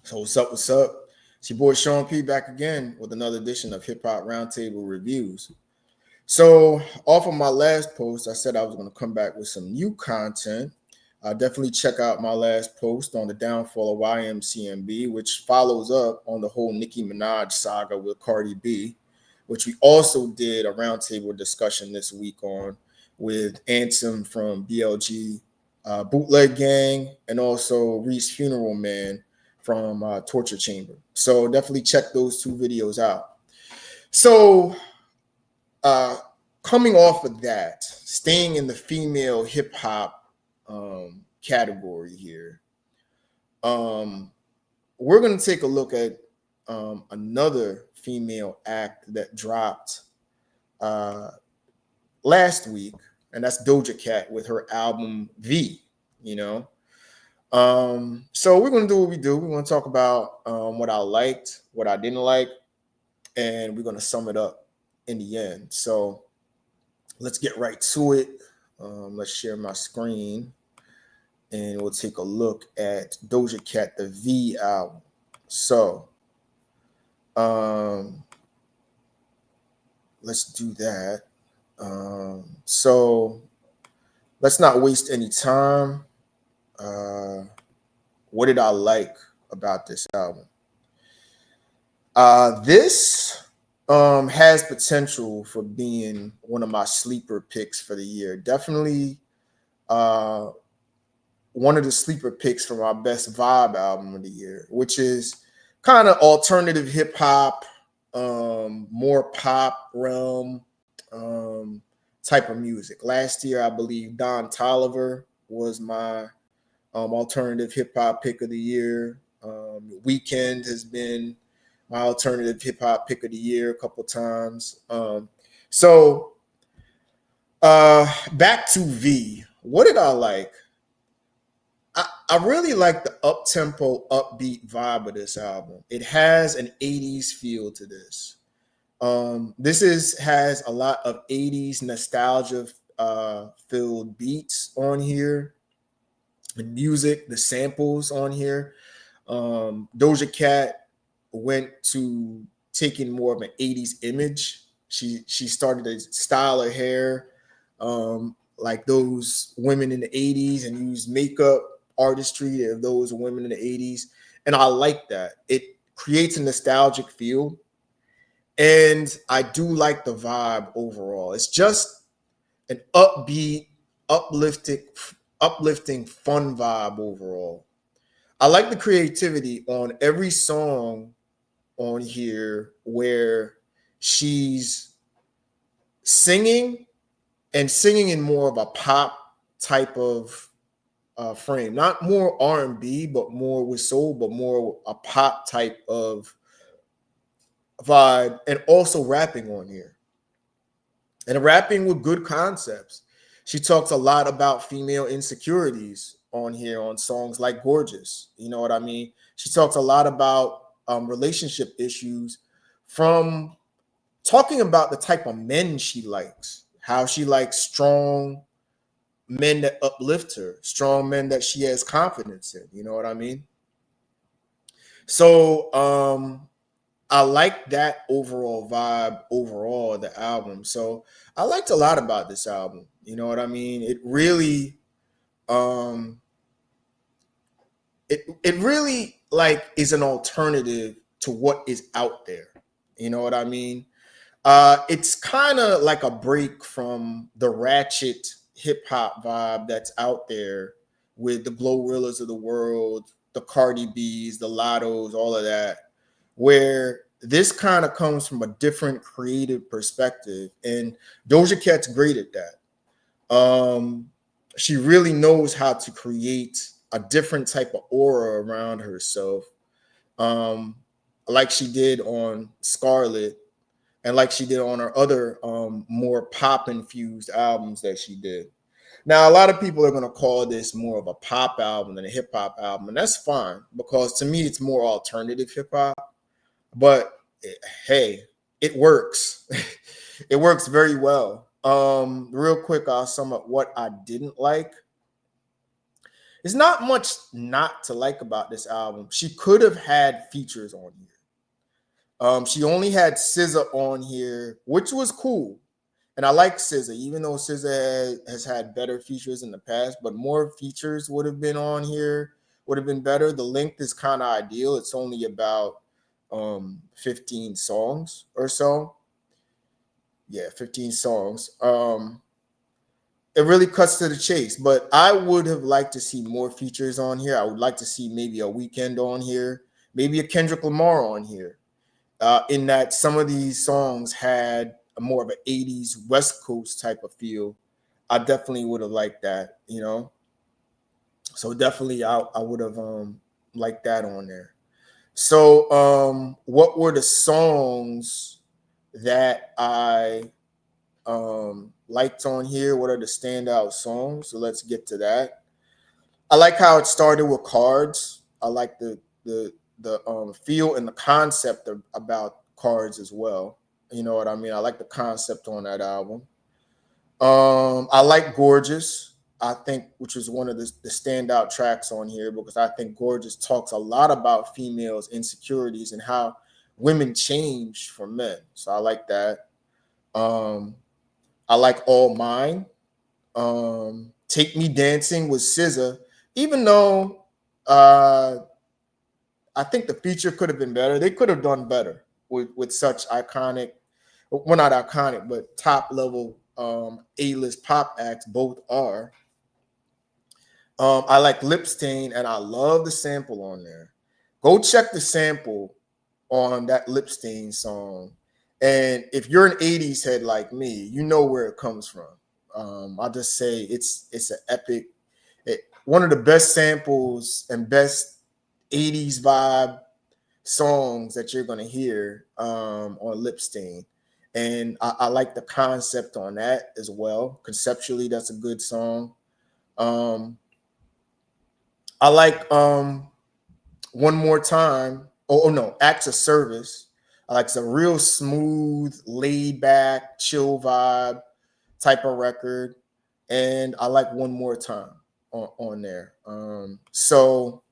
So what's up? What's up? It's your boy Sean P back again with another edition of Hip Hop Roundtable Reviews. So off of my last post, I said I was going to come back with some new content. Definitely check out my last post on the downfall of YMCMB, which follows up on the whole Nicki Minaj saga with Cardi B, which we also did a roundtable discussion this week on with Ansem from BLG Bootleg Gang and also Reese Funeral Man from Torture Chamber. So definitely check those two videos out. So uh, coming off of that, staying in the female hip hop category here, um, we're going to take a look at another female act that dropped uh, last week, and that's Doja Cat with her album V. You know, so we're going to do what we do. We're going to talk about what I liked, what I didn't like, and we're going to sum it up in the end. So let's get right to it. Let's share my screen and we'll take a look at Doja Cat, the V album. So let's do that. So let's not waste any time. What did I like about this album? This has potential for being one of my sleeper picks for the year. Definitely one of the sleeper picks for my best vibe album of the year, which is kind of alternative hip hop, more pop realm type of music. Last year, I believe Don Tolliver was my alternative hip hop pick of the year. Weekend has been my alternative hip hop pick of the year a couple times. So back to V. What did I like? I really like the up tempo, upbeat vibe of this album. It has an 80s feel to this. This has a lot of 80s nostalgia filled beats on here. The music, the samples on here. Doja Cat went to taking more of an 80s image. She started to style her hair like those women in the 80s and use makeup artistry of those women in the 80s. And I like that. It creates a nostalgic feel. And I do like the vibe overall. It's just an upbeat, uplifting, uplifting, fun vibe overall. I like the creativity on every song on here where she's singing and singing in more of a pop type of frame, not more R&B, but more with soul, but more a pop type of vibe, and also rapping on here, and rapping with good concepts. She talks a lot about female insecurities on here on songs like Gorgeous. You know what I mean? She talks a lot about relationship issues from talking about the type of men she likes, how she likes strong men that uplift her, strong men that she has confidence in. You know what I mean? So I like that overall vibe, overall the album. So I liked a lot about this album. You know what I mean? It really, um, it really like is an alternative to what is out there. You know what I mean? It's kind of like a break from the ratchet hip hop vibe that's out there with the Glorillas of the world, the Cardi B's, the Lottos, all of that, where this kind of comes from a different creative perspective. And Doja Cat's great at that. She really knows how to create a different type of aura around herself, um, like she did on Scarlet and like she did on her other more pop infused albums that she did. Now, a lot of people are going to call this more of a pop album than a hip hop album, and that's fine because to me, it's more alternative hip hop. But hey, it works. It works very well. Real quick, I'll sum up what I didn't like. There's not much not to like about this album. She could have had features on here. She only had SZA on here, which was cool. And I like SZA, even though SZA has had better features in the past, but more features would have been on here, would have been better. The length is kind of ideal. It's only about 15 songs or so. Yeah, 15 songs. It really cuts to the chase, but I would have liked to see more features on here. I would like to see maybe a Weekend on here, maybe a Kendrick Lamar on here. In that some of these songs had a more of an 80s West Coast type of feel. I definitely would have liked that, you know. So definitely I would have liked that on there. So what were the songs that I liked on here? What are the standout songs? So let's get to that. I like how it started with cards. I like the feel and the concept about cards as well. You know what I mean? I like the concept on that album. I like Gorgeous. I think, which was one of the standout tracks on here, because I think Gorgeous talks a lot about females' insecurities and how women change for men. So I like that. Um, I like All Mine. Take Me Dancing with SZA, even though I think the feature could have been better. They could have done better with such iconic, well, not iconic, but top level A-list pop acts. Both are. I like Lip Stain, and I love the sample on there. Go check the sample on that Lip Stain song. And if you're an 80s head like me, you know where it comes from. I'll just say it's an epic, one of the best samples and best 80s vibe songs that you're gonna hear on Lip Stain. And I like the concept on that as well. Conceptually, that's a good song. Um, I like One More Time. Oh no, Acts of Service. I like, it's a real smooth, laid back, chill vibe type of record. And I like One More Time on there. So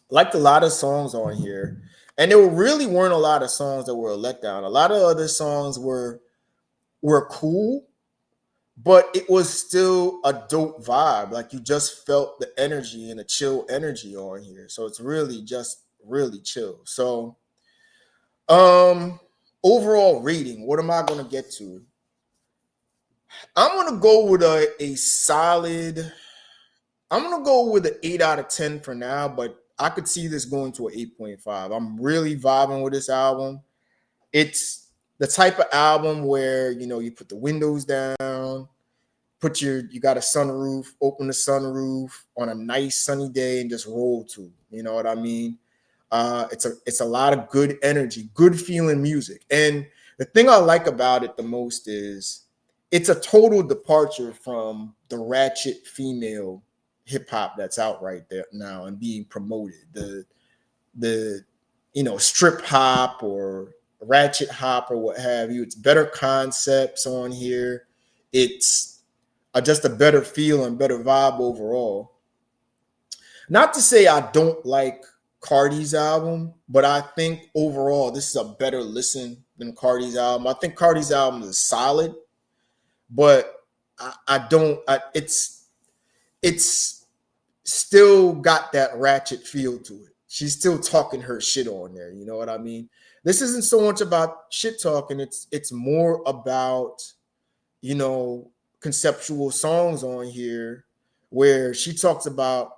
liked a lot of songs on here. And there really weren't a lot of songs that were a letdown. A lot of other songs were cool, but it was still a dope vibe. Like, you just felt the energy and the chill energy on here. So it's really just really chill. So overall rating, what am I gonna get to? I'm gonna go with a solid, I'm gonna go with an 8 out of 10 for now, but I could see this going to an 8.5. I'm really vibing with this album. It's the type of album where, you know, you put the windows down, you got a sunroof, open the sunroof on a nice sunny day and just roll to. You know what I mean? It's a lot of good energy, good feeling music. And the thing I like about it the most is it's a total departure from the ratchet female hip hop that's out right there now and being promoted. The strip hop or ratchet hop or what have you. It's better concepts on here. It's just a better feel and better vibe overall. Not to say I don't like Cardi's album, but I think overall this is a better listen than Cardi's album. I think Cardi's album is solid, but I don't. It's still got that ratchet feel to it. She's still talking her shit on there. You know what I mean? This isn't so much about shit talking. It's more about, you know, conceptual songs on here where she talks about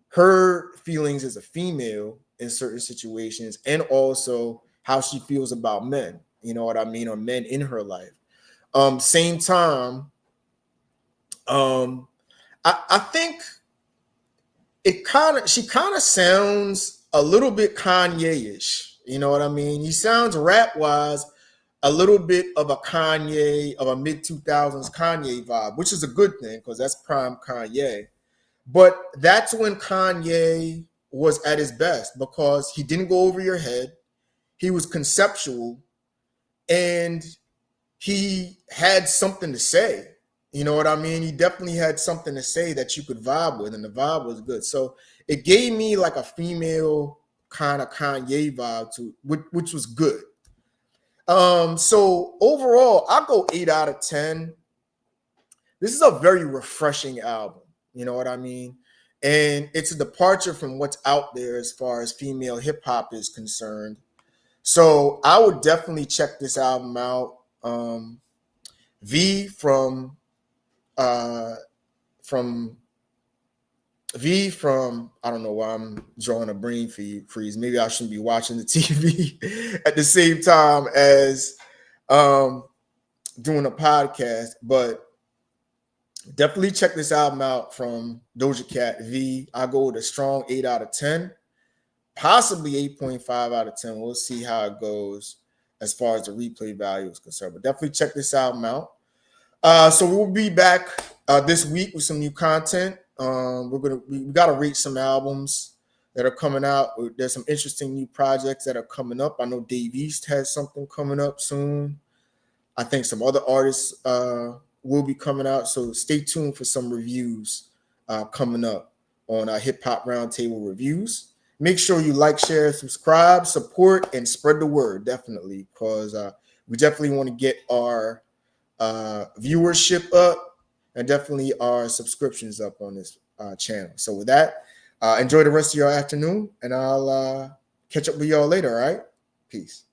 her feelings as a female in certain situations and also how she feels about men, you know what I mean, or men in her life. Same time, I think she kind of sounds a little bit Kanye-ish, you know what I mean? He sounds rap wise a little bit of a Kanye, of a mid 2000s Kanye vibe, which is a good thing because that's prime Kanye. But that's when Kanye was at his best because he didn't go over your head. He was conceptual and he had something to say. You know what I mean? He definitely had something to say that you could vibe with, and the vibe was good. So it gave me like a female kind of Kanye vibe to which was good. So overall, I'll go 8 out of 10. This is a very refreshing album. You know what I mean? And it's a departure from what's out there as far as female hip hop is concerned. So I would definitely check this album out. V uh, from from I don't know why I'm drawing a brain freeze. Maybe I shouldn't be watching the TV at the same time as um, doing a podcast, but definitely check this album out from Doja Cat V. I go with a strong 8 out of 10, possibly 8.5 out of 10. We'll see how it goes as far as the replay value is concerned. But definitely check this album out. So we'll be back this week with some new content. We got to rate some albums that are coming out. There's some interesting new projects that are coming up. I know Dave East has something coming up soon. I think some other artists will be coming out. So stay tuned for some reviews coming up on Hip Hop Roundtable Reviews. Make sure you like, share, subscribe, support, and spread the word, definitely, because we definitely want to get our viewership up and definitely our subscriptions up on this channel. So with that, enjoy the rest of your afternoon, and I'll catch up with y'all later. All right, peace.